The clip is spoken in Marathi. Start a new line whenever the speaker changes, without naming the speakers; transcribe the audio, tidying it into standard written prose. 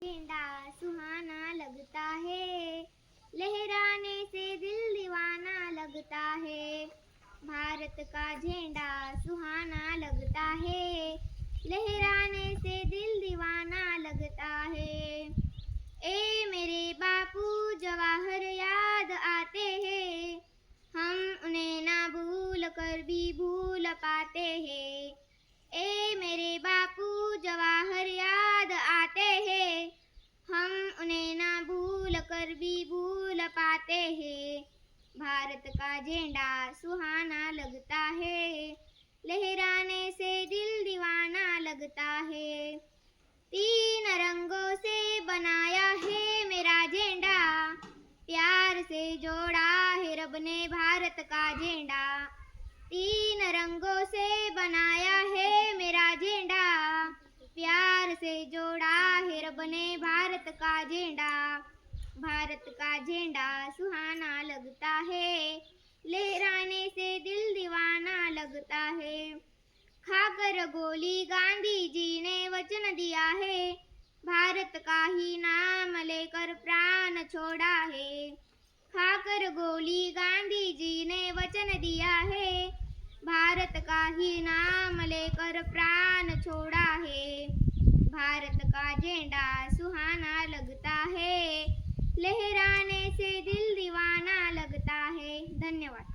झंडा सुहाना लगता है, लहराने से दिल दीवाना लगता है। भारत का झंडा सुहाना लगता है, लहराने से दिल दीवाना लगता है। ए मेरे बापू जवाहर याद आते हैं, हम उन्हें ना भूल कर भी भूल पाते हैं। ए मेरे बापू जवाहर याद आते हैं, हम उन्हें ना भूल कर भी भूल पाते हैं। भारत का झंडा सुहाना लगता है, लहराने से दिल दीवाना लगता है। 3 रंगों से बनाया है मेरा झंडा, प्यार से जोड़ा है रब ने भारत का झंडा। 3 रंगों से बनाया है मेरा झंडा, प्यार से जोड़ा है रब ने भारत का झंडा। भारत का झंडा सुहाना लगता है, लहराने से दिल दीवाना लगता है। खाकर गोली गांधी जी ने वचन दिया है, भारत का ही नाम लेकर प्राण छोड़ा है। खाकर गोली गांधी जी ने वचन दिया है, भारत का ही नाम लेकर प्राण छोड़ा है। भारत का झंडा सुहाना लगता है, लहराने से दिल दीवाना लगता है। धन्यवाद।